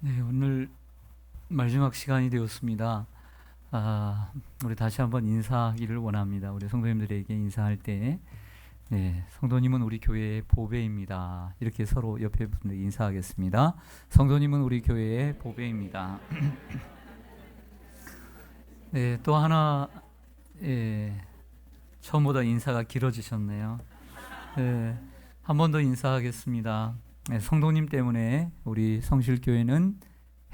네, 오늘 마지막 시간이 되었습니다. 우리 다시 한번 인사하기를 원합니다. 우리 성도님들에게 인사할 때, 네, 성도님은 우리 교회의 보배입니다. 이렇게 서로 옆에 분들 인사하겠습니다. 성도님은 우리 교회의 보배입니다. 네, 또 하나, 예, 처음보다 인사가 길어지셨네요. 네, 한 번 더 인사하겠습니다. 네, 성도님 때문에 우리 성실교회는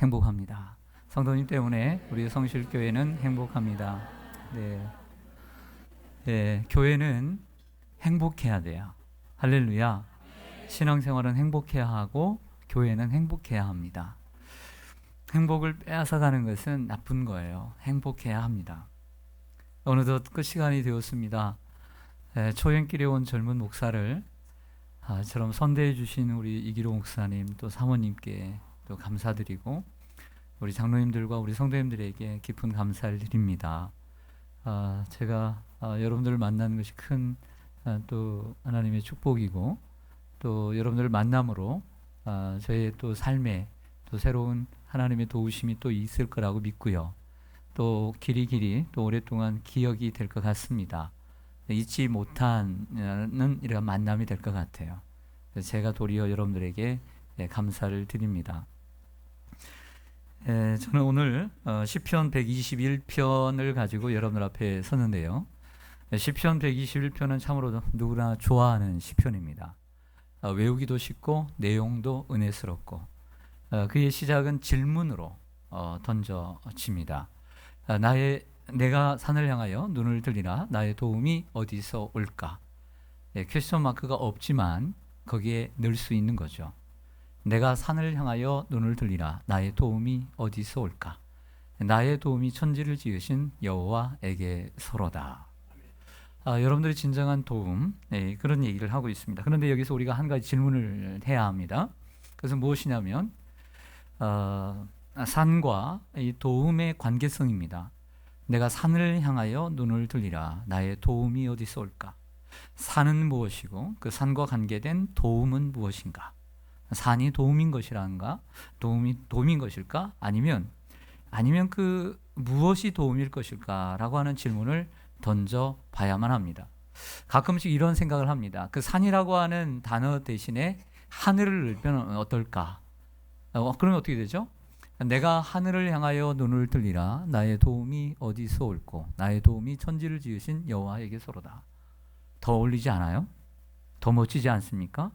행복합니다. 성도님 때문에 우리 성실교회는 행복합니다. 네, 네, 교회는 행복해야 돼요. 할렐루야. 신앙생활은 행복해야 하고 교회는 행복해야 합니다. 행복을 빼앗아가는 것은 나쁜 거예요. 행복해야 합니다. 어느덧 끝 시간이 되었습니다. 초연길에 온 젊은 목사를 처럼 선대해 주신 우리 이기로 목사님 또 사모님께 또 감사드리고 우리 장로님들과 우리 성도님들에게 깊은 감사를 드립니다. 제가 여러분들을 만나는 것이 큰 또 하나님의 축복이고 또 여러분들을 만남으로 저의 또 삶에 또 새로운 하나님의 도우심이 또 있을 거라고 믿고요. 또 길이 또 오랫동안 기억이 될 것 같습니다. 잊지 못하는 이런 만남이 될 것 같아요. 제가 도리어 여러분들에게 감사를 드립니다. 저는 오늘 시편 121편을 가지고 여러분들 앞에 섰는데요. 시편 121편은 참으로 누구나 좋아하는 시편입니다. 외우기도 쉽고 내용도 은혜스럽고 그의 시작은 질문으로 던져집니다. 내가 산을 향하여 눈을 들리라 나의 도움이 어디서 올까? 퀘스천 마크가 없지만 거기에 넣을 수 있는 거죠. 내가 산을 향하여 눈을 들리라 나의 도움이 어디서 올까? 나의 도움이 천지를 지으신 여호와에게서로다. 여러분들이 진정한 도움, 그런 얘기를 하고 있습니다. 그런데 여기서 우리가 한 가지 질문을 해야 합니다. 그래서 무엇이냐면 산과 이 도움의 관계성입니다. 내가 산을 향하여 눈을 들리라 나의 도움이 어디서 올까? 산은 무엇이고 그 산과 관계된 도움은 무엇인가? 산이 도움인 것이란가? 도움인 것일까? 아니면 그 무엇이 도움일 것일까라고 하는 질문을 던져 봐야만 합니다. 가끔씩 이런 생각을 합니다. 그 산이라고 하는 단어 대신에 하늘을 넣으면 어떨까? 그러면 어떻게 되죠? 내가 하늘을 향하여 눈을 들리라 나의 도움이 어디서 올꼬 나의 도움이 천지를 지으신 여호와에게서로다. 더 어울리지 않아요? 더 멋지지 않습니까?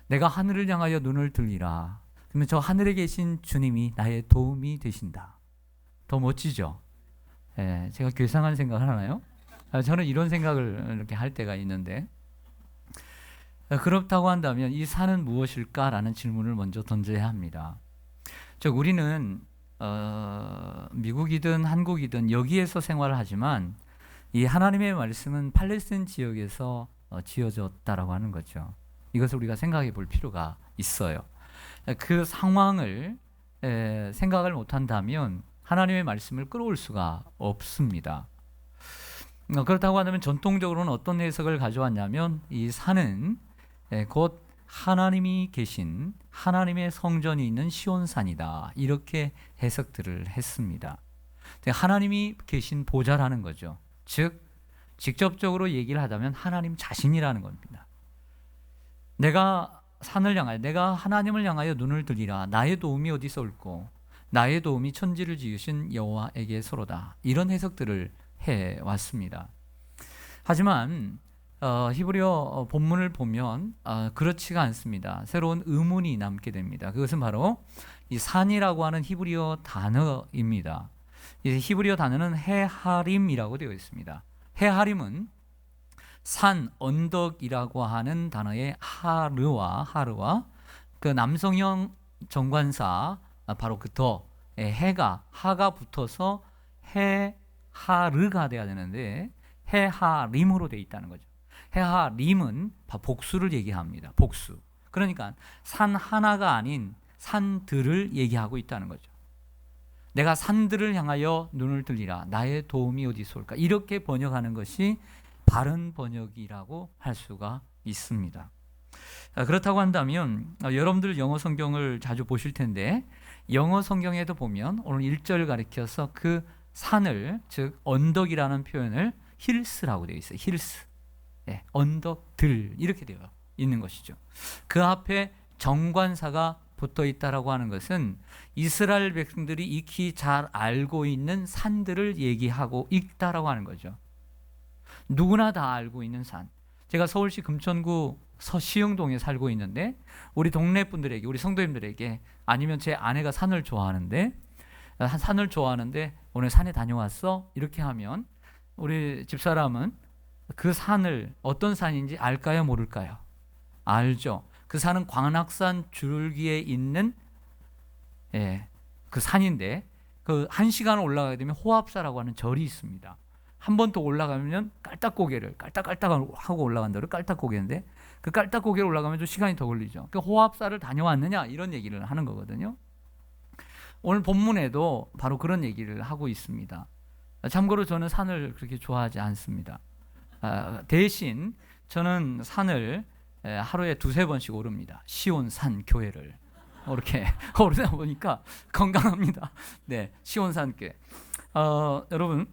내가 하늘을 향하여 눈을 들리라. 그러면 저 하늘에 계신 주님이 나의 도움이 되신다. 더 멋지죠? 제가 괴상한 생각을 하나요? 저는 이런 생각을 이렇게 할 때가 있는데 그렇다고 한다면 이 산은 무엇일까라는 질문을 먼저 던져야 합니다. 즉 우리는 미국이든 한국이든 여기에서 생활을 하지만 이 하나님의 말씀은 팔레스타인 지역에서 지어졌다라고 하는 거죠. 이것을 우리가 생각해 볼 필요가 있어요. 그 상황을 생각을 못한다면 하나님의 말씀을 끌어올 수가 없습니다. 그렇다고 한다면 전통적으로는 어떤 해석을 가져왔냐면 이 산은 곧 하나님이 계신 하나님의 성전이 있는 시온산이다 이렇게 해석들을 했습니다. 하나님이 계신 보좌라는 거죠. 즉 직접적으로 얘기를 하자면 하나님 자신이라는 겁니다. 내가 산을 향하여 내가 하나님을 향하여 눈을 들리라 나의 도움이 어디서 올꼬 나의 도움이 천지를 지으신 여호와에게서로다 이런 해석들을 해왔습니다. 하지만 히브리어 본문을 보면 그렇지가 않습니다. 새로운 의문이 남게 됩니다. 그것은 바로 이 산이라고 하는 히브리어 단어입니다. 이 히브리어 단어는 헤하림이라고 되어 있습니다. 헤하림은 산, 언덕이라고 하는 단어의 하르와 그 남성형 정관사 바로 그 하가 붙어서 헤하르가 돼야 되는데 헤하림으로 되어 있다는 거죠. 헤하림은 복수를 얘기합니다. 복수. 그러니까 산 하나가 아닌 산들을 얘기하고 있다는 거죠. 내가 산들을 향하여 눈을 들리라 나의 도움이 어디서 올까? 이렇게 번역하는 것이 바른 번역이라고 할 수가 있습니다. 그렇다고 한다면 여러분들 영어 성경을 자주 보실 텐데 영어 성경에도 보면 오늘 1절을 가리켜서 그 산을, 즉 언덕이라는 표현을 힐스라고 되어 있어요. 힐스. 네, 언덕들 이렇게 되어 있는 것이죠. 그 앞에 정관사가 붙어 있다라고 하는 것은 이스라엘 백성들이 익히 잘 알고 있는 산들을 얘기하고 있다라고 하는 거죠. 누구나 다 알고 있는 산. 제가 서울시 금천구 서시흥동에 살고 있는데 우리 동네 분들에게, 우리 성도님들에게, 아니면 제 아내가 산을 좋아하는데 오늘 산에 다녀왔어? 이렇게 하면 우리 집사람은 그 산을 어떤 산인지 알까요? 모를까요? 알죠. 그 산은 관악산 줄기에 있는 그 산인데 그 1시간 올라가게 되면 호합사라고 하는 절이 있습니다. 한 번 더 올라가면 깔딱고개를 깔딱깔딱하고 올라간다고 깔딱고개인데 그 깔딱고개를 올라가면 좀 시간이 더 걸리죠. 그 호합사를 다녀왔느냐 이런 얘기를 하는 거거든요. 오늘 본문에도 바로 그런 얘기를 하고 있습니다. 참고로 저는 산을 그렇게 좋아하지 않습니다. 대신 저는 산을 하루에 2-3번씩 오릅니다. 시온산 교회를 이렇게 오르다 보니까 건강합니다. 네, 시온산교회. 여러분,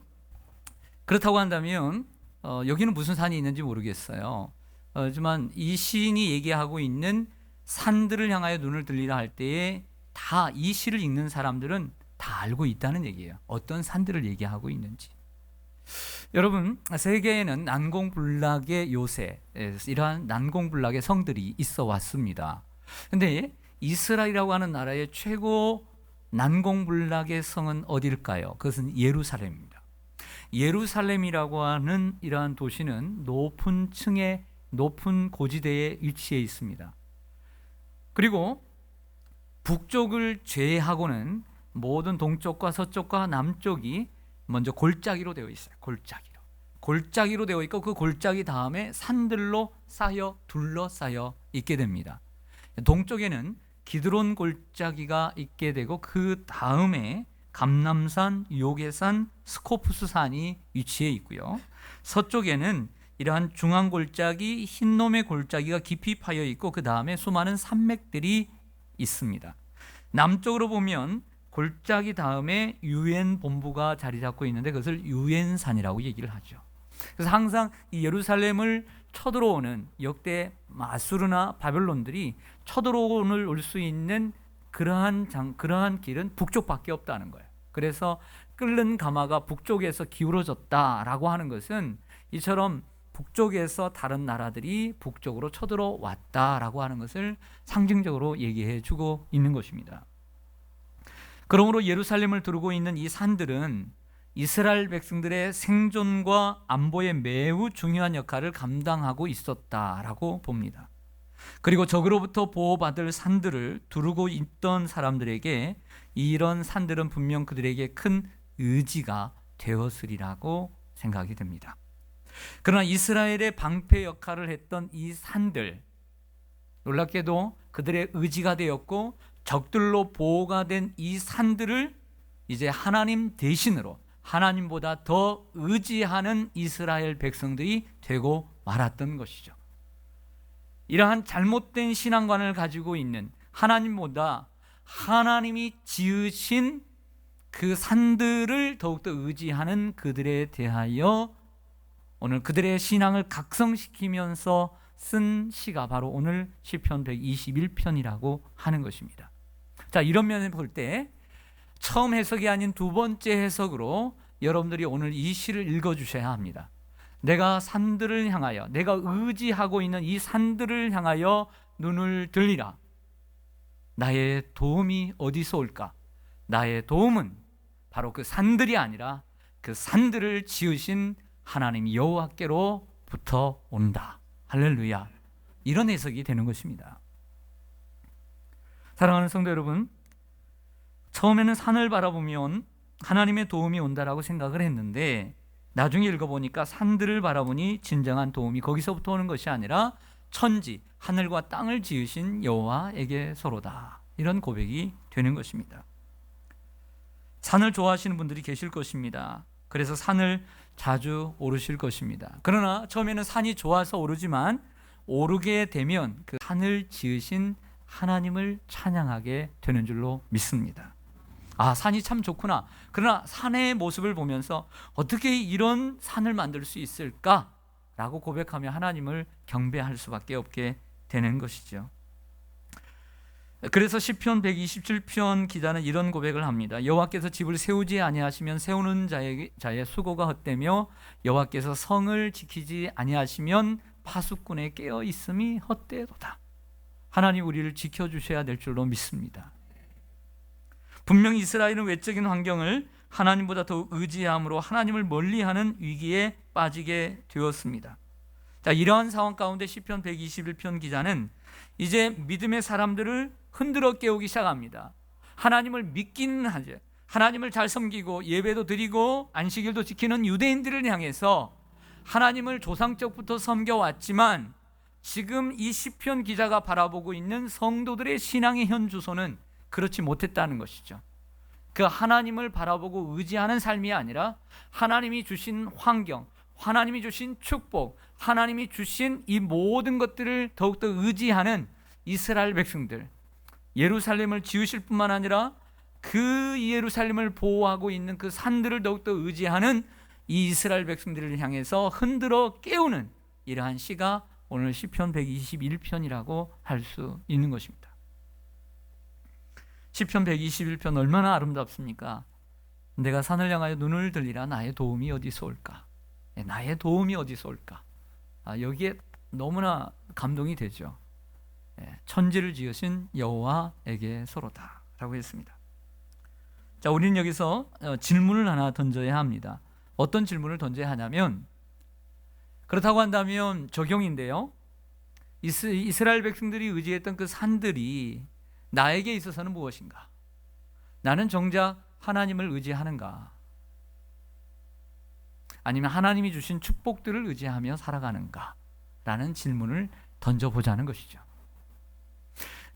그렇다고 한다면 여기는 무슨 산이 있는지 모르겠어요. 하지만 이 시인이 얘기하고 있는 산들을 향하여 눈을 들리라 할 때에 다 이 시를 읽는 사람들은 다 알고 있다는 얘기예요. 어떤 산들을 얘기하고 있는지. 여러분, 세계에는 난공불락의 요새, 이러한 난공불락의 성들이 있어 왔습니다. 근데 이스라엘이라고 하는 나라의 최고 난공불락의 성은 어디일까요? 그것은 예루살렘입니다. 예루살렘이라고 하는 이러한 도시는 높은 층의 높은 고지대에 위치해 있습니다. 그리고 북쪽을 제외하고는 모든 동쪽과 서쪽과 남쪽이 먼저 골짜기로 되어 있어요. 골짜기로 되어 있고 그 골짜기 다음에 산들로 쌓여 둘러싸여 있게 됩니다. 동쪽에는 기드론 골짜기가 있게 되고 그 다음에 감람산, 요게산, 스코프스산이 위치해 있고요. 서쪽에는 이러한 중앙 골짜기, 흰놈의 골짜기가 깊이 파여 있고 그 다음에 수많은 산맥들이 있습니다. 남쪽으로 보면 골짜기 다음에 유엔 본부가 자리 잡고 있는데 그것을 유엔산이라고 얘기를 하죠. 그래서 항상 이 예루살렘을 쳐들어오는 역대 아수르나 바벨론들이 쳐들어오는 올 수 있는 그러한 길은 북쪽밖에 없다는 거예요. 그래서 끓는 가마가 북쪽에서 기울어졌다라고 하는 것은 이처럼 북쪽에서 다른 나라들이 북쪽으로 쳐들어왔다라고 하는 것을 상징적으로 얘기해 주고 있는 것입니다. 그러므로 예루살렘을 두르고 있는 이 산들은 이스라엘 백성들의 생존과 안보에 매우 중요한 역할을 감당하고 있었다라고 봅니다. 그리고 적으로부터 보호받을 산들을 두르고 있던 사람들에게 이런 산들은 분명 그들에게 큰 의지가 되었으리라고 생각이 됩니다. 그러나 이스라엘의 방패 역할을 했던 이 산들, 놀랍게도 그들의 의지가 되었고 적들로 보호가 된 이 산들을 이제 하나님 대신으로 하나님보다 더 의지하는 이스라엘 백성들이 되고 말았던 것이죠. 이러한 잘못된 신앙관을 가지고 있는 하나님보다 하나님이 지으신 그 산들을 더욱더 의지하는 그들에 대하여 오늘 그들의 신앙을 각성시키면서 쓴 시가 바로 오늘 시편 121편이라고 하는 것입니다. 자, 이런 면을 볼 때 처음 해석이 아닌 두 번째 해석으로 여러분들이 오늘 이 시를 읽어주셔야 합니다. 내가 산들을 향하여, 내가 의지하고 있는 이 산들을 향하여 눈을 들리라. 나의 도움이 어디서 올까? 나의 도움은 바로 그 산들이 아니라 그 산들을 지으신 하나님 여호와께로부터 온다. 할렐루야. 이런 해석이 되는 것입니다. 사랑하는 성도 여러분, 처음에는 산을 바라보면 하나님의 도움이 온다라고 생각을 했는데 나중에 읽어보니까 산들을 바라보니 진정한 도움이 거기서부터 오는 것이 아니라 천지, 하늘과 땅을 지으신 여호와에게서로다. 이런 고백이 되는 것입니다. 산을 좋아하시는 분들이 계실 것입니다. 그래서 산을 자주 오르실 것입니다. 그러나 처음에는 산이 좋아서 오르지만 오르게 되면 그 산을 지으신 하나님을 찬양하게 되는 줄로 믿습니다. 아, 산이 참 좋구나. 그러나 산의 모습을 보면서 어떻게 이런 산을 만들 수 있을까? 라고 고백하며 하나님을 경배할 수밖에 없게 되는 것이죠. 그래서 시편 127편 기자는 이런 고백을 합니다. 여호와께서 집을 세우지 아니하시면 세우는 자의 수고가 헛되며 여호와께서 성을 지키지 아니하시면 파수꾼의 깨어 있음이 헛되도다. 하나님 우리를 지켜주셔야 될 줄로 믿습니다. 분명히 이스라엘은 외적인 환경을 하나님보다 더 의지함으로 하나님을 멀리하는 위기에 빠지게 되었습니다. 자, 이러한 상황 가운데 시편 121편 기자는 이제 믿음의 사람들을 흔들어 깨우기 시작합니다. 하나님을 믿기는 하죠. 하나님을 잘 섬기고 예배도 드리고 안식일도 지키는 유대인들을 향해서 하나님을 조상적부터 섬겨왔지만 지금 이 시편 기자가 바라보고 있는 성도들의 신앙의 현 주소는 그렇지 못했다는 것이죠. 그 하나님을 바라보고 의지하는 삶이 아니라 하나님이 주신 환경, 하나님이 주신 축복, 하나님이 주신 이 모든 것들을 더욱더 의지하는 이스라엘 백성들, 예루살렘을 지으실 뿐만 아니라 그 예루살렘을 보호하고 있는 그 산들을 더욱더 의지하는 이 이스라엘 백성들을 향해서 흔들어 깨우는 이러한 시가 오늘 시편 121편이라고 할 수 있는 것입니다. 시편 121편 얼마나 아름답습니까? 내가 산을 향하여 눈을 들리라. 나의 도움이 어디서 올까? 나의 도움이 어디서 올까? 여기에 너무나 감동이 되죠. 천지를 지으신 여호와에게서로다 라고 했습니다. 자, 우리는 여기서 질문을 하나 던져야 합니다. 어떤 질문을 던져야 하냐면, 그렇다고 한다면 적용인데요, 이스라엘 백성들이 의지했던 그 산들이 나에게 있어서는 무엇인가? 나는 정작 하나님을 의지하는가? 아니면 하나님이 주신 축복들을 의지하며 살아가는가? 라는 질문을 던져보자는 것이죠.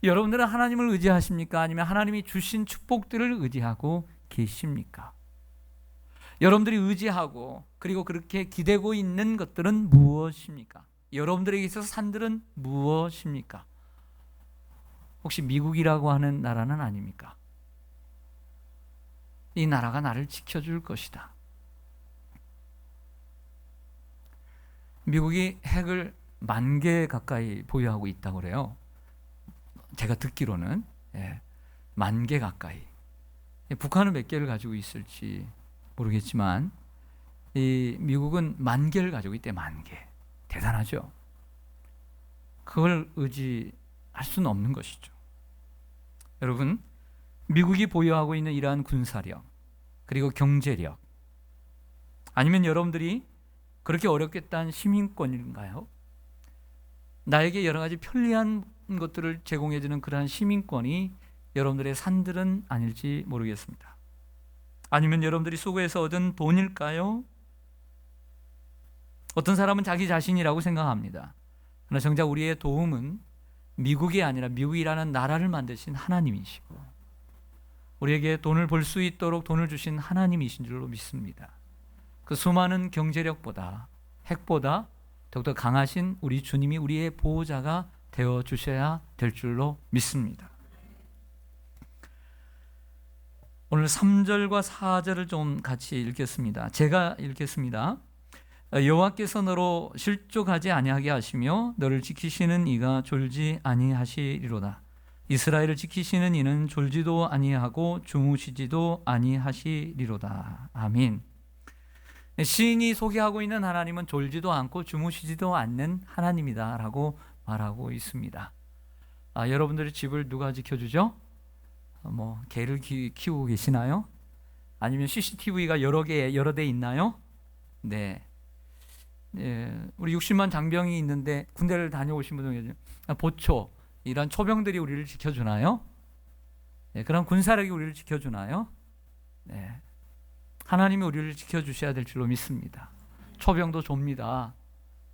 여러분들은 하나님을 의지하십니까? 아니면 하나님이 주신 축복들을 의지하고 계십니까? 여러분들이 의지하고 그리고 그렇게 기대고 있는 것들은 무엇입니까? 여러분들에게 있어서 산들은 무엇입니까? 혹시 미국이라고 하는 나라는 아닙니까? 이 나라가 나를 지켜줄 것이다. 미국이 핵을 10,000개 가까이 보유하고 있다고 그래요. 제가 듣기로는 10,000개 가까이. 북한은 몇 개를 가지고 있을지 모르겠지만 이 미국은 10,000개를 가지고 있대. 10,000개. 대단하죠. 그걸 의지할 수는 없는 것이죠. 여러분, 미국이 보유하고 있는 이러한 군사력 그리고 경제력, 아니면 여러분들이 그렇게 어렵겠다는 시민권인가요? 나에게 여러 가지 편리한 것들을 제공해주는 그러한 시민권이 여러분들의 산들은 아닐지 모르겠습니다. 아니면 여러분들이 수고해서 얻은 돈일까요? 어떤 사람은 자기 자신이라고 생각합니다. 그러나 정작 우리의 도움은 미국이 아니라 미국이라는 나라를 만드신 하나님이시고 우리에게 돈을 벌 수 있도록 돈을 주신 하나님이신 줄로 믿습니다. 그 수많은 경제력보다, 핵보다 더욱더 강하신 우리 주님이 우리의 보호자가 되어 주셔야 될 줄로 믿습니다. 오늘 3절과 4절을 좀 같이 읽겠습니다. 제가 읽겠습니다. 여호와께서 너로 실족하지 아니하게 하시며 너를 지키시는 이가 졸지 아니하시리로다. 이스라엘을 지키시는 이는 졸지도 아니하고 주무시지도 아니하시리로다. 아멘. 시인이 소개하고 있는 하나님은 졸지도 않고 주무시지도 않는 하나님이다 라고 말하고 있습니다. 여러분들의 집을 누가 지켜주죠? 개를 키우고 계시나요? 아니면 CCTV가 여러 대 있나요? 네. 우리 60만 장병이 있는데 군대를 다녀오신 분들 계세요. 보초, 이런 초병들이 우리를 지켜주나요? 네, 그런 군사력이 우리를 지켜주나요? 네. 하나님이 우리를 지켜주셔야 될 줄로 믿습니다. 초병도 좁니다.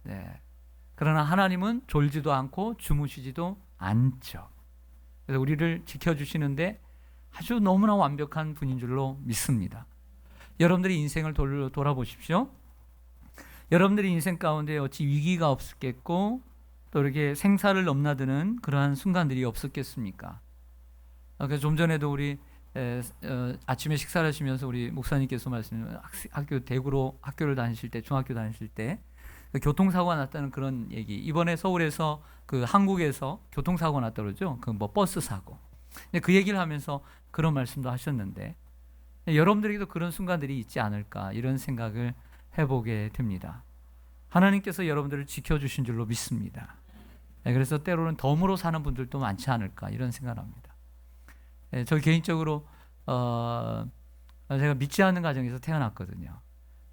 네. 그러나 하나님은 졸지도 않고 주무시지도 않죠. 그래서 우리를 지켜주시는데 아주 너무나 완벽한 분인 줄로 믿습니다. 여러분들이 인생을 돌아보십시오. 여러분들의 인생 가운데 어찌 위기가 없겠고 또 이렇게 생사를 넘나드는 그러한 순간들이 없었겠습니까? 그래서 좀 전에도 우리 아침에 식사를 하시면서 우리 목사님께서 말씀하신 학교 대구로 학교를 다니실 때, 중학교 다니실 때 교통사고가 났다는 그런 얘기. 이번에 서울에서 그 한국에서 교통사고가 났다 그러죠. 그 뭐 버스 사고. 그 얘기를 하면서 그런 말씀도 하셨는데, 여러분들에게도 그런 순간들이 있지 않을까 이런 생각을 해보게 됩니다. 하나님께서 여러분들을 지켜주신 줄로 믿습니다. 그래서 때로는 덤으로 사는 분들도 많지 않을까 이런 생각을 합니다. 저 개인적으로 제가 믿지 않는 가정에서 태어났거든요.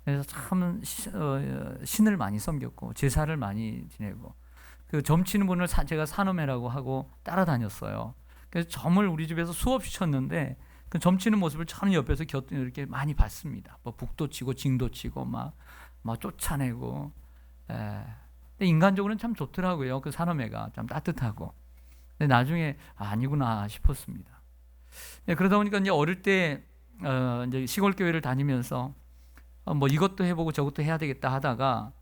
그래서 참 신을 많이 섬겼고 제사를 많이 지내고, 그 점치는 분을 제가 산어매라고 하고 따라다녔어요. 그래서 점을 우리 집에서 수없이 쳤는데 그 점치는 모습을 저는 옆에서 이렇게 많이 봤습니다. 뭐 북도 치고 징도 치고 막 쫓아내고. 근데 인간적으로는 참 좋더라고요. 그 산어매가 참 따뜻하고. 근데 나중에 아니구나 싶었습니다. 그러다 보니까 이제 어릴 때 이제 시골 교회를 다니면서 뭐 이것도 해보고 저것도 해야 되겠다 하다가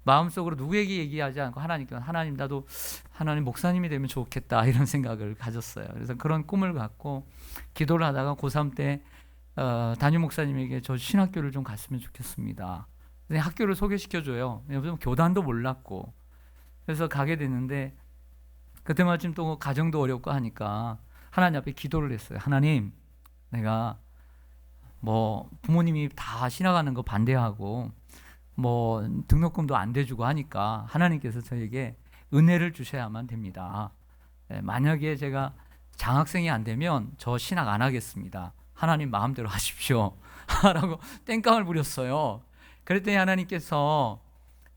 마음속으로 누구에게 얘기하지 않고 하나님 나도 하나님 목사님이 되면 좋겠다 이런 생각을 가졌어요. 그래서 그런 꿈을 갖고 기도를 하다가 고3 때 담임 목사님에게 저 신학교를 좀 갔으면 좋겠습니다. 그래서 학교를 소개시켜줘요. 왜냐면 교단도 몰랐고. 그래서 가게 됐는데 그때 마침 또 가정도 어렵고 하니까 하나님 앞에 기도를 했어요. 하나님, 내가 뭐 부모님이 다 신학하는 거 반대하고 뭐 등록금도 안 대주고 하니까 하나님께서 저에게 은혜를 주셔야만 됩니다. 만약에 제가 장학생이 안 되면 저 신학 안 하겠습니다. 하나님 마음대로 하십시오. 라고 땡깡을 부렸어요. 그랬더니 하나님께서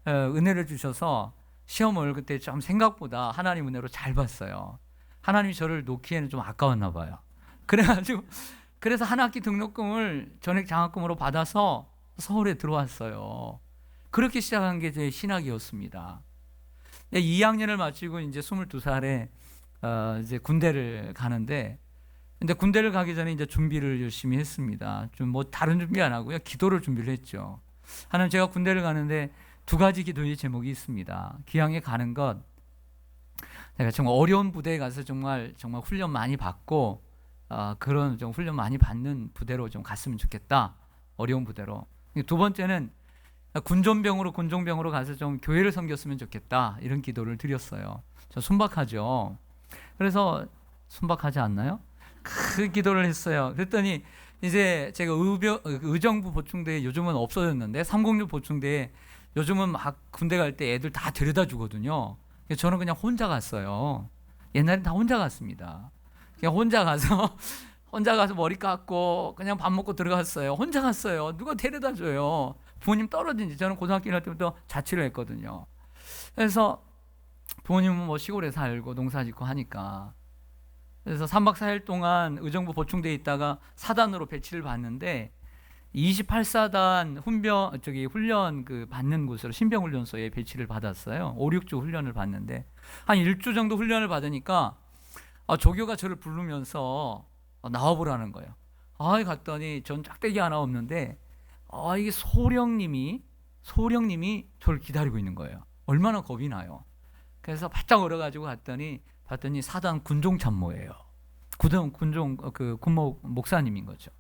은혜를 주셔서 시험을 그때 좀 생각보다 하나님 은혜로 잘 봤어요. 하나님이 저를 놓기에는 좀 아까웠나 봐요. 그래서 한 학기 등록금을 전액 장학금으로 받아서 서울에 들어왔어요. 그렇게 시작한 게 제 신학이었습니다. 2학년을 마치고 이제 22살에 이제 군대를 가는데, 근데 군대를 가기 전에 이제 준비를 열심히 했습니다. 좀 뭐 다른 준비 안 하고요, 기도를 준비를 했죠. 하나님, 제가 군대를 가는데 2가지 기도의 제목이 있습니다. 기왕에 가는 것, 내가 정말 어려운 부대에 가서 정말 훈련 많이 받고 그런 좀 훈련 많이 받는 부대로 좀 갔으면 좋겠다. 어려운 부대로. 2번째는 군종병으로 가서 좀 교회를 섬겼으면 좋겠다. 이런 기도를 드렸어요. 저 순박하죠. 그래서 순박하지 않나요? 그 기도를 했어요. 그랬더니 이제 제가 의정부 보충대에 요즘은 없어졌는데 306 보충대에 요즘은 막 군대 갈 때 애들 다 데려다 주거든요. 저는 그냥 혼자 갔어요. 옛날엔 다 혼자 갔습니다. 그냥 혼자 가서 머리 깎고 그냥 밥 먹고 들어갔어요. 혼자 갔어요. 누가 데려다 줘요. 부모님 떨어진지. 저는 고등학교 1학년 때부터 자취를 했거든요. 그래서 부모님은 뭐 시골에 살고 농사 짓고 하니까. 그래서 3박 4일 동안 의정부 보충대에 있다가 사단으로 배치를 받는데 28사단 훈련 받는 곳으로 신병훈련소에 배치를 받았어요. 5, 6주 훈련을 받는데 한 1주 정도 훈련을 받으니까 조교가 저를 부르면서 나와보라는 거예요. 갔더니 전 짝대기 하나 없는데 이게 소령님이 저를 기다리고 있는 거예요. 얼마나 겁이 나요. 그래서 바짝 얼어가지고 봤더니 사단 군종 참모예요. 군종 군모 목사님인 거죠.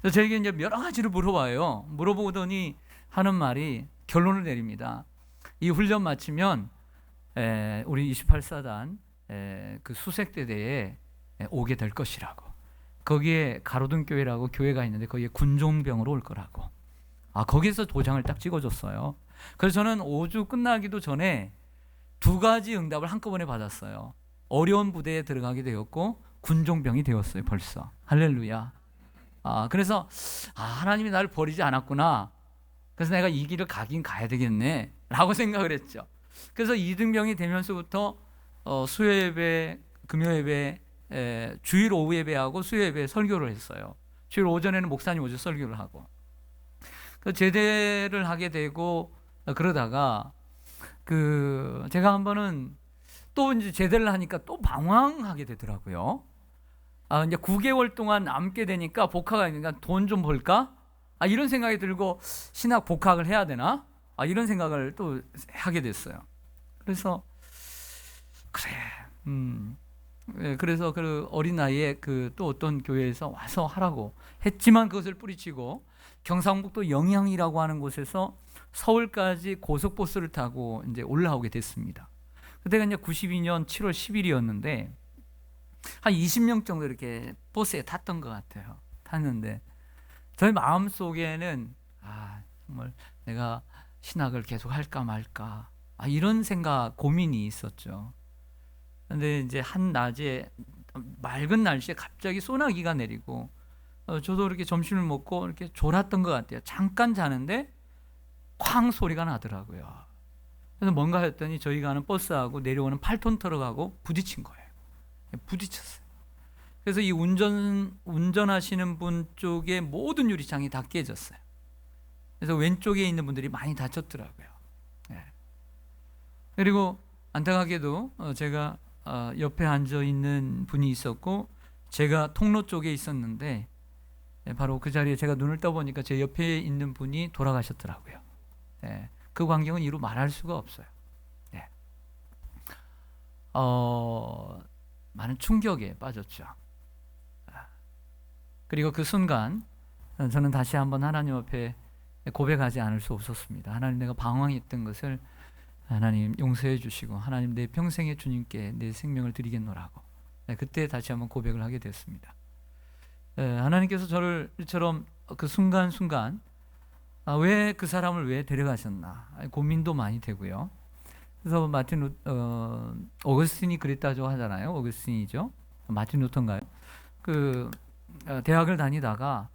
그래서 저에게 이제 여러 가지를 물어봐요. 물어보더니 하는 말이 결론을 내립니다. 이 훈련 마치면 우리 28사단 그 수색대대에 오게 될 것이라고. 거기에 가로등교회라고 교회가 있는데 거기에 군종병으로 올 거라고. 거기서 도장을 딱 찍어줬어요. 그래서 저는 5주 끝나기도 전에 2가지 응답을 한꺼번에 받았어요. 어려운 부대에 들어가게 되었고 군종병이 되었어요. 벌써. 할렐루야. 그래서 하나님이 나를 버리지 않았구나. 그래서 내가 이 길을 가긴 가야 되겠네 라고 생각을 했죠. 그래서 2등병이 되면서부터 수요예배, 금요예배, 주일 오후 예배하고 수요예배 설교를 했어요. 주일 오전에는 목사님 오셔서 설교를 하고, 그 제대를 하게 되고 그러다가 제가 한 번은 또 이제 제대를 하니까 또 방황하게 되더라고요. 이제 9개월 동안 남게 되니까 복학가 있으니까 돈 좀 벌까? 이런 생각이 들고 신학 복학을 해야 되나? 이런 생각을 또 하게 됐어요. 그래서 그래. 예, 그래서 그 어린 나이에 그 또 어떤 교회에서 와서 하라고 했지만 그것을 뿌리치고 경상북도 영양이라고 하는 곳에서 서울까지 고속버스를 타고 이제 올라오게 됐습니다. 그때가 이제 92년 7월 10일이었는데 한 20명 정도 이렇게 버스에 탔던 것 같아요. 탔는데 저희 마음 속에는 정말 내가 신학을 계속 할까 말까 이런 생각, 고민이 있었죠. 근데 이제 한 낮에 맑은 날씨에 갑자기 소나기가 내리고 저도 이렇게 점심을 먹고 이렇게 졸았던 것 같아요. 잠깐 자는데 쾅 소리가 나더라고요. 그래서 뭔가 했더니 저희 가는 버스하고 내려오는 8톤 트럭하고 부딪힌 거예요. 부딪혔어요. 그래서 이 운전하시는 분 쪽에 모든 유리창이 다 깨졌어요. 그래서 왼쪽에 있는 분들이 많이 다쳤더라고요. 네. 그리고 안타깝게도 제가 옆에 앉아 있는 분이 있었고 제가 통로 쪽에 있었는데 바로 그 자리에 제가 눈을 떠보니까 제 옆에 있는 분이 돌아가셨더라고요. 네. 그 광경은 이루 말할 수가 없어요. 네. 많은 충격에 빠졌죠. 그리고 그 순간 저는 다시 한번 하나님 앞에 고백하지 않을 수 없었습니다. 하나님, 내가 방황했던 것을 하나님 용서해 주시고 하나님, 내 평생에 주님께 내 생명을 드리겠노라고 그때 다시 한번 고백을 하게 됐습니다. 하나님께서 저를처럼 그 순간순간 왜 그 사람을 왜 데려가셨나 고민도 많이 되고요. 그래서 마틴 어거스틴이 그랬다고 하잖아요. 어거스틴이죠. 마틴 루터인가요? 그 대학을 다니다가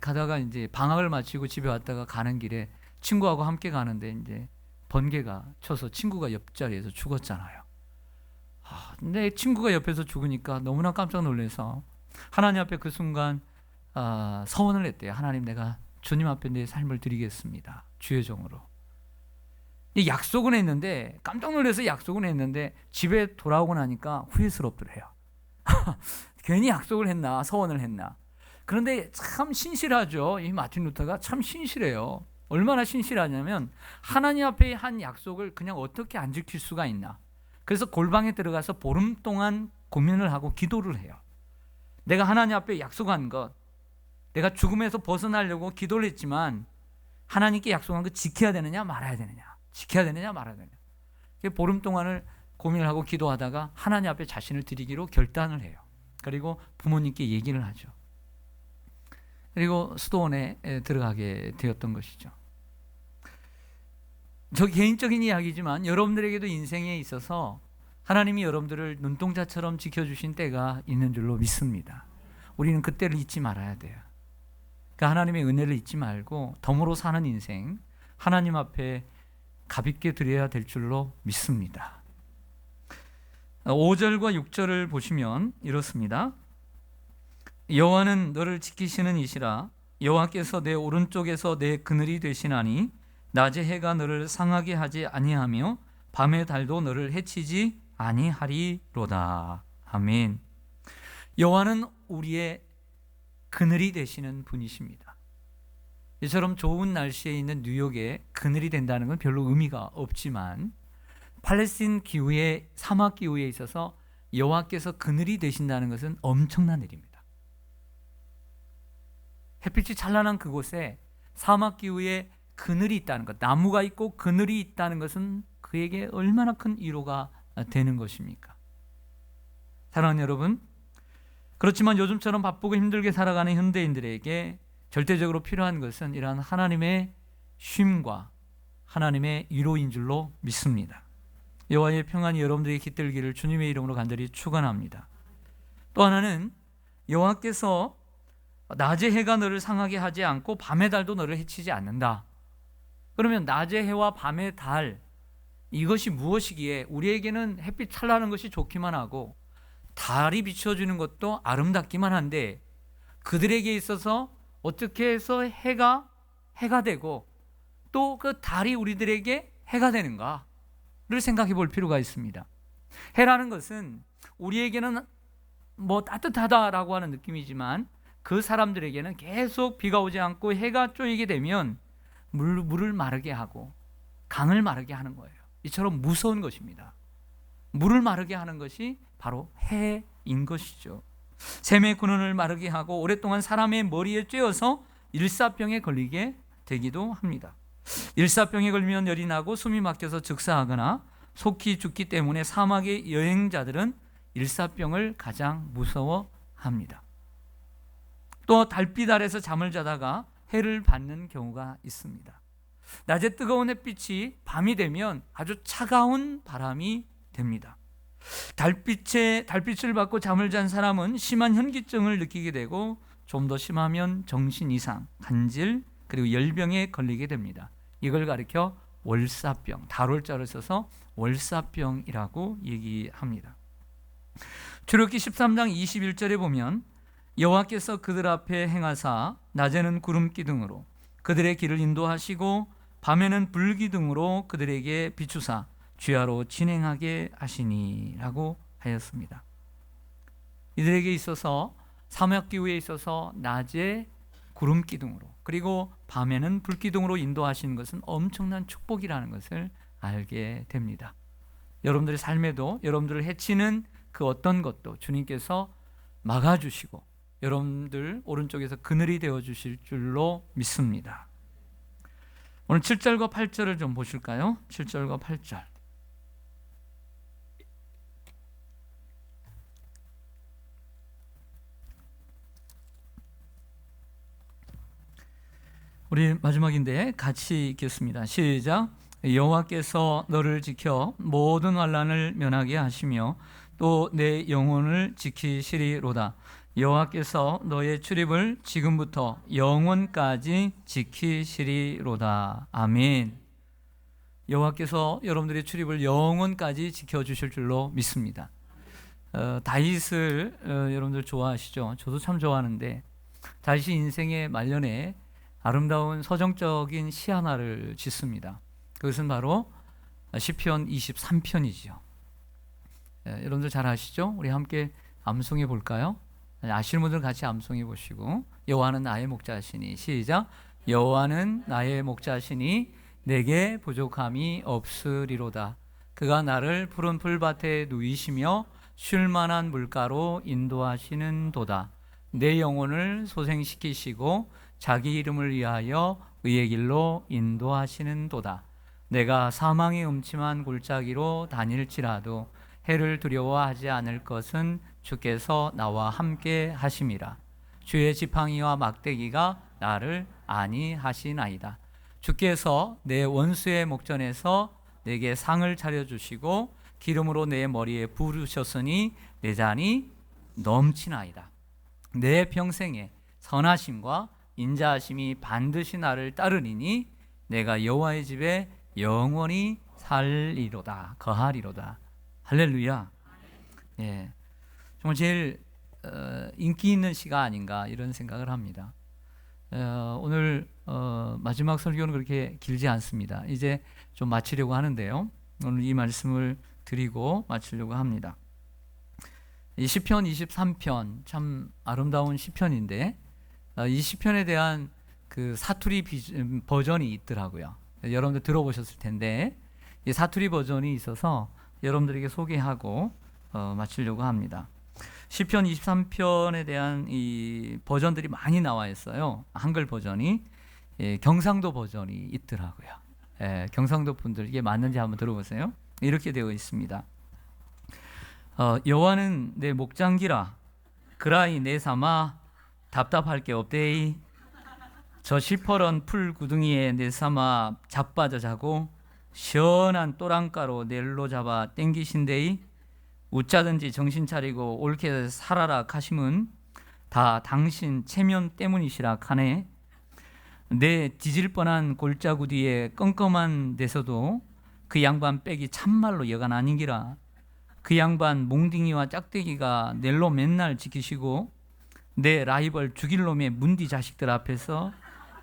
가다가 이제 방학을 마치고 집에 왔다가 가는 길에 친구하고 함께 가는데 이제 번개가 쳐서 친구가 옆자리에서 죽었잖아요. 근데 친구가 옆에서 죽으니까 너무나 깜짝 놀라서 하나님 앞에 그 순간 서원을 했대요. 하나님, 내가 주님 앞에 내 삶을 드리겠습니다. 주의 종으로. 이 약속은 했는데, 깜짝 놀라서 약속은 했는데 집에 돌아오고 나니까 후회스럽더래요. 괜히 약속을 했나, 서원을 했나. 그런데 참 신실하죠. 이 마틴 루터가 참 신실해요. 얼마나 신실하냐면 하나님 앞에 한 약속을 그냥 어떻게 안 지킬 수가 있나. 그래서 골방에 들어가서 보름 동안 고민을 하고 기도를 해요. 내가 하나님 앞에 약속한 것, 내가 죽음에서 벗어나려고 기도를 했지만 하나님께 약속한 거 지켜야 되느냐 말아야 되느냐, 지켜야 되느냐 말아야 되느냐. 보름 동안을 고민을 하고 기도하다가 하나님 앞에 자신을 드리기로 결단을 해요. 그리고 부모님께 얘기를 하죠. 그리고 수도원에 들어가게 되었던 것이죠. 저 개인적인 이야기지만 여러분들에게도 인생에 있어서 하나님이 여러분들을 눈동자처럼 지켜주신 때가 있는 줄로 믿습니다. 우리는 그때를 잊지 말아야 돼요. 그러니까 하나님의 은혜를 잊지 말고 덤으로 사는 인생, 하나님 앞에 가볍게 드려야 될 줄로 믿습니다. 5절과 6절을 보시면 이렇습니다. 여호와는 너를 지키시는 이시라. 여호와께서 내 오른쪽에서 내 그늘이 되시나니 낮의 해가 너를 상하게 하지 아니하며 밤의 달도 너를 해치지 아니하리로다. 아멘. 여호와는 우리의 그늘이 되시는 분이십니다. 이처럼 좋은 날씨에 있는 뉴욕에 그늘이 된다는 건 별로 의미가 없지만 팔레스틴 기후에, 사막 기후에 있어서 여호와께서 그늘이 되신다는 것은 엄청난 일입니다. 햇빛이 찬란한 그곳에 사막 기후에 그늘이 있다는 것, 나무가 있고 그늘이 있다는 것은 그에게 얼마나 큰 위로가 되는 것입니까? 사랑하는 여러분, 그렇지만 요즘처럼 바쁘고 힘들게 살아가는 현대인들에게 절대적으로 필요한 것은 이러한 하나님의 쉼과 하나님의 위로인 줄로 믿습니다. 여호와의 평안이 여러분들에게 깃들기를 주님의 이름으로 간절히 축원합니다. 또 하나는 여호와께서 낮의 해가 너를 상하게 하지 않고 밤의 달도 너를 해치지 않는다. 그러면 낮의 해와 밤의 달, 이것이 무엇이기에 우리에게는 햇빛 찬란한 것이 좋기만 하고 달이 비춰주는 것도 아름답기만 한데 그들에게 있어서 어떻게 해서 해가 되고 또 그 달이 우리들에게 해가 되는가를 생각해 볼 필요가 있습니다. 해라는 것은 우리에게는 뭐 따뜻하다라고 하는 느낌이지만 그 사람들에게는 계속 비가 오지 않고 해가 쪼이게 되면 물을 마르게 하고 강을 마르게 하는 거예요. 이처럼 무서운 것입니다. 물을 마르게 하는 것이 바로 해인 것이죠. 샘의 근원을 마르게 하고 오랫동안 사람의 머리에 쬐어서 일사병에 걸리게 되기도 합니다. 일사병에 걸리면 열이 나고 숨이 막혀서 즉사하거나 속히 죽기 때문에 사막의 여행자들은 일사병을 가장 무서워합니다. 또 달빛 아래서 잠을 자다가 해를 받는 경우가 있습니다. 낮에 뜨거운 햇빛이 밤이 되면 아주 차가운 바람이 됩니다. 달빛을 받고 잠을 잔 사람은 심한 현기증을 느끼게 되고 좀 더 심하면 정신 이상, 간질, 그리고 열병에 걸리게 됩니다. 이걸 가리켜 월사병, 달월자를 써서 월사병이라고 얘기합니다. 출애굽기 13장 21절에 보면 여호와께서 그들 앞에 행하사 낮에는 구름 기둥으로 그들의 길을 인도하시고 밤에는 불 기둥으로 그들에게 비추사 주야로 진행하게 하시니라고 하였습니다. 이들에게 있어서 사막기후에 있어서 낮에 구름 기둥으로 그리고 밤에는 불 기둥으로 인도하시는 것은 엄청난 축복이라는 것을 알게 됩니다. 여러분들의 삶에도 여러분들을 해치는 그 어떤 것도 주님께서 막아주시고 여러분들 오른쪽에서 그늘이 되어주실 줄로 믿습니다. 오늘 7절과 8절을 좀 보실까요? 7절과 8절. 우리 마지막인데 같이 읽겠습니다. 시작. 여호와께서 너를 지켜 모든 환난을 면하게 하시며 또 내 영혼을 지키시리로다. 여호와께서 너의 출입을 지금부터 영원까지 지키시리로다. 아멘. 여호와께서 여러분들의 출입을 영원까지 지켜주실 줄로 믿습니다. 다윗을 여러분들 좋아하시죠? 저도 참 좋아하는데 다윗이 인생의 말년에 아름다운 서정적인 시 하나를 짓습니다. 그것은 바로 시편 23편이죠. 여러분들 잘 아시죠? 우리 함께 암송해 볼까요? 아시는 분들 같이 암송해 보시고 여호와는 나의 목자시니 시작. 여호와는 나의 목자시니 내게 부족함이 없으리로다. 그가 나를 푸른 풀밭에 누이시며 쉴 만한 물가로 인도하시는 도다. 내 영혼을 소생시키시고 자기 이름을 위하여 의의 길로 인도하시는 도다. 내가 사망의 음침한 골짜기로 다닐지라도 해를 두려워하지 않을 것은 주께서 나와 함께 하심이라. 주의 지팡이와 막대기가 나를 안위하시나이다. 주께서 내 원수의 목전에서 내게 상을 차려주시고 기름으로 내 머리에 부으셨으니 내 잔이 넘치나이다. 내 평생에 선하심과 인자하심이 반드시 나를 따르리니 내가 여호와의 집에 영원히 살리로다. 거하리로다. 할렐루야. 예, 정말 제일 인기 있는 시가 아닌가 이런 생각을 합니다. 오늘 마지막 설교는 그렇게 길지 않습니다. 이제 좀 마치려고 하는데요. 오늘 이 말씀을 드리고 마치려고 합니다. 이 시편 23편 참 아름다운 시편인데 이 시편에 대한 그 사투리 버전이 있더라고요. 여러분들 들어보셨을 텐데 이 사투리 버전이 있어서 여러분들에게 소개하고 마치려고 합니다. 시편 23편에 대한 이 버전들이 많이 나와 있어요. 한글 버전이 경상도 버전이 있더라고요. 경상도 분들 이게 맞는지 한번 들어보세요. 이렇게 되어 있습니다. 여호와는 내 목장기라 그라이 내 삼아 답답할 게 없대이. 저 시퍼런 풀 구덩이에 내 삼아 자빠져 자고 시원한 또랑가로 넬로 잡아 땡기신데이. 웃자든지 정신 차리고 옳게 살아라 카심은 다 당신 체면 때문이시라 카네. 내 뒤질 뻔한 골짜구 뒤에 껌껌한 데서도 그 양반 빼기 참말로 여간 아닌기라. 그 양반 몽둥이와 짝대기가 넬로 맨날 지키시고 내 라이벌 죽일 놈의 문디 자식들 앞에서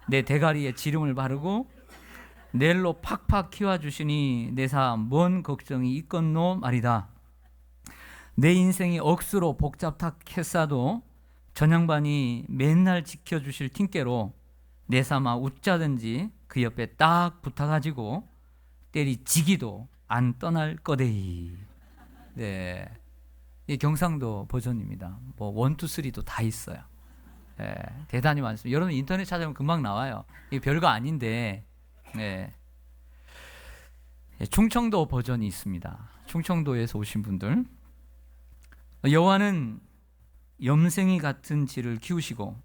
내 대가리에 지름을 바르고 넬로 팍팍 키워주시니 내사 뭔 걱정이 있겠노 말이다. 내 인생이 억수로 복잡하겠사도 전양반이 맨날 지켜주실 팅께로 내삼아 웃자든지 그 옆에 딱 붙어가지고 때리지기도 안 떠날 거대이. 네, 이 경상도 버전입니다. 뭐 1, 2, 3도 다 있어요. 예, 대단히 많습니다. 여러분 인터넷 찾아보면 금방 나와요. 이게 별거 아닌데, 네. 예, 충청도 버전이 있습니다. 충청도에서 오신 분들. 여호와는 염생이 같은 지를 키우시고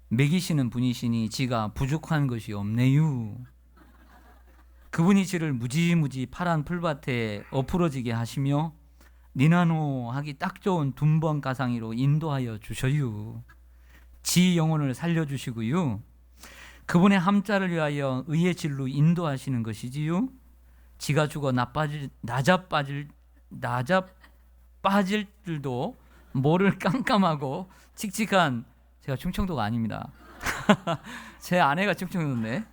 먹이시는 분이시니 지가 부족한 것이 없네요. 그분이 지를 무지무지 파란 풀밭에 엎으러지게 하시며 니나노 하기 딱 좋은 둔번 가상이로 인도하여 주셔요. 지 영혼을 살려주시고요. 그분의 함자를 위하여 의의 진로 인도하시는 것이지요. 지가 죽어 나자 빠질 줄도 모를 깜깜하고 칙칙한, 제가 충청도가 아닙니다. 제 아내가 충청도인데,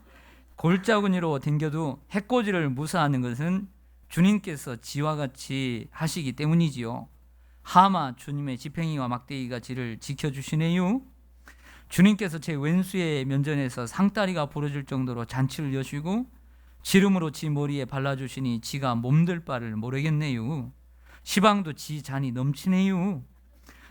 골짜구니로 댕겨도 해코지를 무사하는 것은 주님께서 지와 같이 하시기 때문이지요. 하마 주님의 지팽이와 막대기가 지를 지켜주시네요. 주님께서 제 왼수의 면전에서 상다리가 부러질 정도로 잔치를 여시고 지름으로 지 머리에 발라주시니 지가 몸들 바를 모르겠네요. 시방도 지 잔이 넘치네요.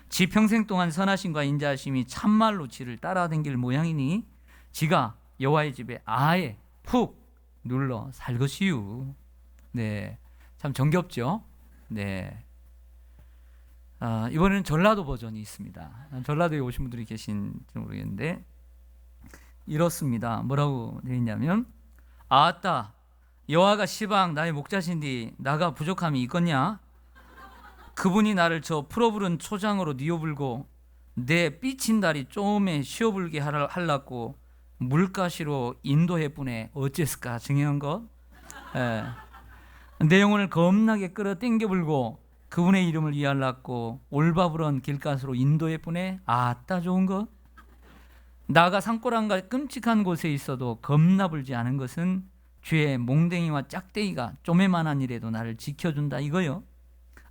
지 평생 동안 선하심과 인자하심이 참말로 지를 따라다닐 모양이니 지가 여호와의 집에 아예 푹 눌러 살 것이유. 네, 참 정겹죠. 네. 이번에는 전라도 버전이 있습니다. 전라도에 오신 분들이 계신지 모르겠는데 이렇습니다. 뭐라고 되어 있냐면, 아따 여호와가 시방 나의 목자신디 나가 부족함이 있겠냐? 그분이 나를 저 풀어부른 초장으로 뉘어불고 내 삐친 다리 쪼매 쉬어불게 하려고 물가시로 인도해보내 어째을까 증여한 것? 예. 내 영혼을 겁나게 끌어 땡겨불고 그분의 이름을 위하려고 올바부런 길가스로 인도해보내 아따 좋은 것? 나가 산골한가 끔찍한 곳에 있어도 겁나불지 않은 것은 주의 몽댕이와 짝대기가 쪼매만한 일에도 나를 지켜준다 이거요.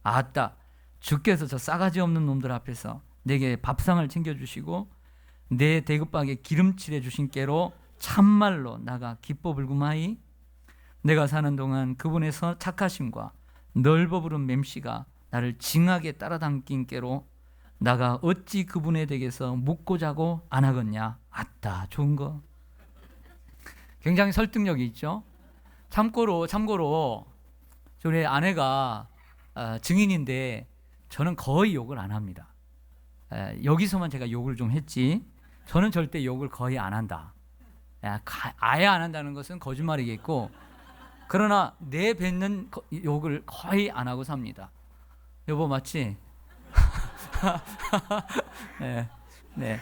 아따 주께서 저 싸가지 없는 놈들 앞에서 내게 밥상을 챙겨주시고 내 대급박에 기름칠해 주신 깨로 참말로 나가 기뻐 불구마이. 내가 사는 동안 그분의 착하심과 넓어 부른 맴씨가 나를 징하게 따라당긴 깨로 나가 어찌 그분의 댁에서 묵고 자고 안 하겠냐. 아따 좋은 거. 굉장히 설득력이 있죠. 참고로 저희 아내가 증인인데 저는 거의 욕을 안 합니다. 여기서만 제가 욕을 좀 했지 저는 절대 욕을 거의 안 한다. 아예 안 한다는 것은 거짓말이겠고, 그러나 내 뱉는 욕을 거의 안 하고 삽니다. 여보 맞지? 네, 네.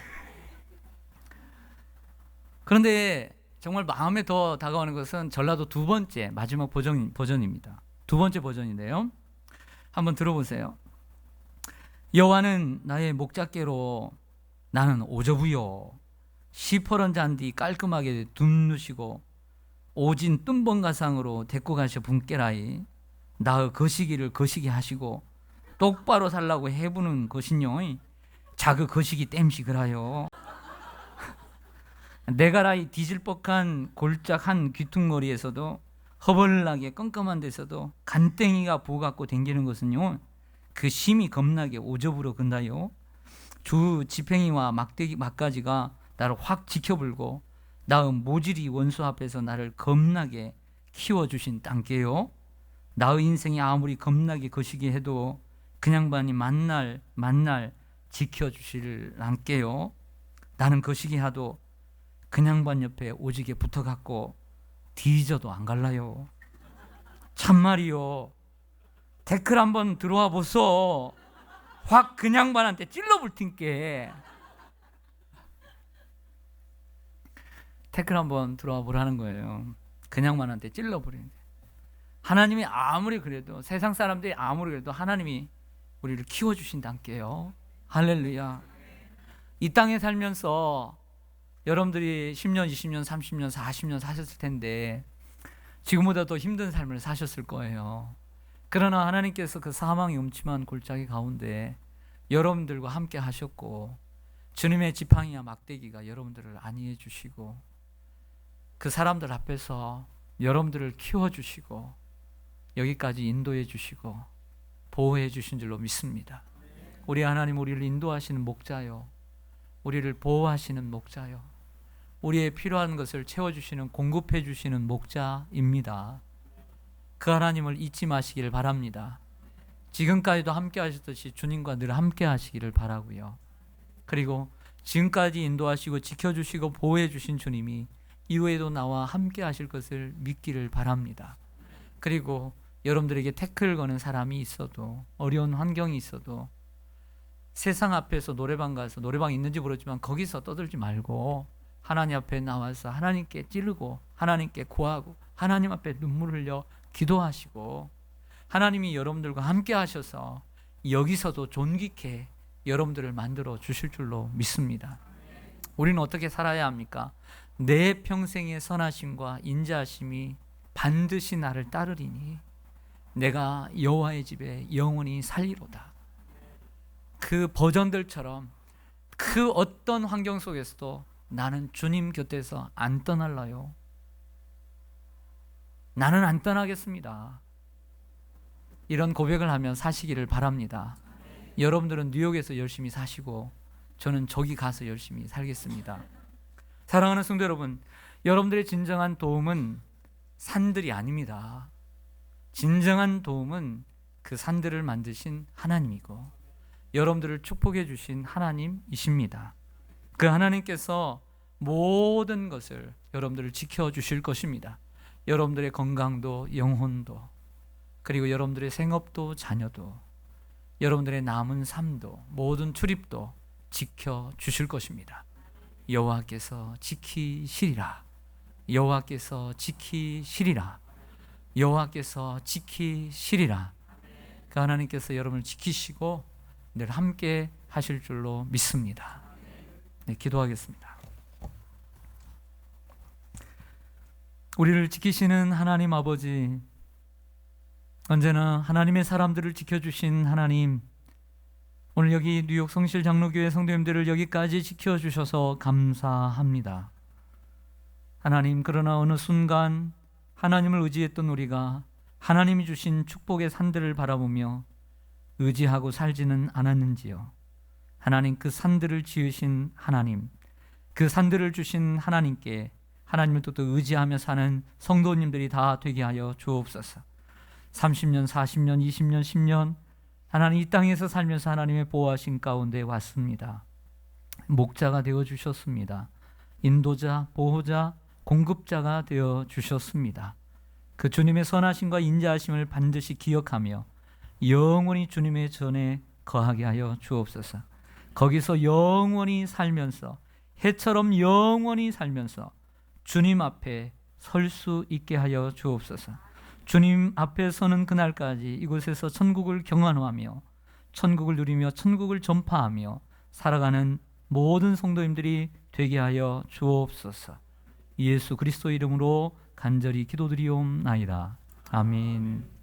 그런데 정말 마음에 더 다가오는 것은 전라도 두 번째 마지막 버전입니다. 두 번째 버전인데요. 한번 들어보세요. 여호와는 나의 목자께로 나는 오저부요. 시퍼런 잔디 깔끔하게 둔누시고 오진 뜸번가상으로 데리고 가셔 분께라이. 나의 거시기를 거시기 하시고 똑바로 살라고 해부는 것인요. 자그 거시기 땜시 그라요. 내가라이 뒤질뻑한 골짝한 귀퉁머리에서도 허벌나게 껌껌한 데서도 간땡이가 부어갖고 댕기는 것은요, 그 심이 겁나게 오저부러 근다요. 주 지팽이와 막가지가 나를 확 지켜불고 나의 모질이 원수 앞에서 나를 겁나게 키워주신 땅께요. 나의 인생이 아무리 겁나게 거시기 해도 그냥반이 만날 지켜주실 않게요. 나는 거시기 하도 그냥반 옆에 오지게 붙어갖고 뒤져도 안 갈라요. 참말이요. 댓글 한번 들어와 보소. 확 그냥반한테 찔러볼 텐께. 댓글 한번 들어와 보라는 거예요. 그냥반한테 찔러버리는. 하나님이 아무리 그래도, 세상 사람들이 아무리 그래도 하나님이 우리를 키워주신다니까요. 할렐루야. 이 땅에 살면서 여러분들이 10년, 20년, 30년, 40년 사셨을 텐데 지금보다 더 힘든 삶을 사셨을 거예요. 그러나 하나님께서 그 사망의 음침한 골짜기 가운데 여러분들과 함께 하셨고, 주님의 지팡이와 막대기가 여러분들을 안위해 주시고, 그 사람들 앞에서 여러분들을 키워주시고 여기까지 인도해 주시고 보호해 주신 줄로 믿습니다. 우리 하나님, 우리를 인도하시는 목자요, 우리를 보호하시는 목자요, 우리의 필요한 것을 채워주시는, 공급해 주시는 목자입니다. 그 하나님을 잊지 마시기를 바랍니다. 지금까지도 함께 하셨듯이 주님과 늘 함께 하시기를 바라고요. 그리고 지금까지 인도하시고 지켜주시고 보호해 주신 주님이 이후에도 나와 함께 하실 것을 믿기를 바랍니다. 그리고 여러분들에게 태클 거는 사람이 있어도, 어려운 환경이 있어도 세상 앞에서 노래방 가서, 노래방 있는지 모르지만 거기서 떠들지 말고 하나님 앞에 나와서 하나님께 찌르고 하나님께 구하고 하나님 앞에 눈물 흘려 기도하시고, 하나님이 여러분들과 함께 하셔서 여기서도 존귀케 여러분들을 만들어 주실 줄로 믿습니다. 우리는 어떻게 살아야 합니까? 내 평생의 선하심과 인자하심이 반드시 나를 따르리니 내가 여호와의 집에 영원히 살리로다. 그 버전들처럼 그 어떤 환경 속에서도 나는 주님 곁에서 안 떠날라요. 나는 안 떠나겠습니다. 이런 고백을 하면 사시기를 바랍니다. 여러분들은 뉴욕에서 열심히 사시고 저는 저기 가서 열심히 살겠습니다. 사랑하는 성도 여러분, 여러분들의 진정한 도움은 산들이 아닙니다. 진정한 도움은 그 산들을 만드신 하나님이고 여러분들을 축복해 주신 하나님이십니다. 그 하나님께서 모든 것을 여러분들을 지켜주실 것입니다. 여러분들의 건강도 영혼도, 그리고 여러분들의 생업도 자녀도, 여러분들의 남은 삶도, 모든 출입도 지켜주실 것입니다. 여호와께서 지키시리라. 여호와께서 지키시리라. 여호와께서 지키시리라. 그 하나님께서 여러분을 지키시고 늘 함께 하실 줄로 믿습니다. 네, 기도하겠습니다. 우리를 지키시는 하나님 아버지, 언제나 하나님의 사람들을 지켜주신 하나님, 오늘 여기 뉴욕 성실 장로교회 성도님들을 여기까지 지켜주셔서 감사합니다. 하나님, 그러나 어느 순간 하나님을 의지했던 우리가 하나님이 주신 축복의 산들을 바라보며 의지하고 살지는 않았는지요. 하나님, 그 산들을 지으신 하나님, 그 산들을 주신 하나님께 하나님을 또 의지하며 사는 성도님들이 다 되게 하여 주옵소서. 30년, 40년, 20년, 10년 하나님 이 땅에서 살면서 하나님의 보호하신 가운데 왔습니다. 목자가 되어 주셨습니다. 인도자, 보호자, 공급자가 되어 주셨습니다. 그 주님의 선하심과 인자하심을 반드시 기억하며 영원히 주님의 전에 거하게 하여 주옵소서. 거기서 영원히 살면서, 해처럼 영원히 살면서 주님 앞에 설 수 있게 하여 주옵소서. 주님 앞에 서는 그날까지 이곳에서 천국을 경험하며 천국을 누리며 천국을 전파하며 살아가는 모든 성도님들이 되게 하여 주옵소서. 예수 그리스도 이름으로 간절히 기도드리옵나이다. 아멘.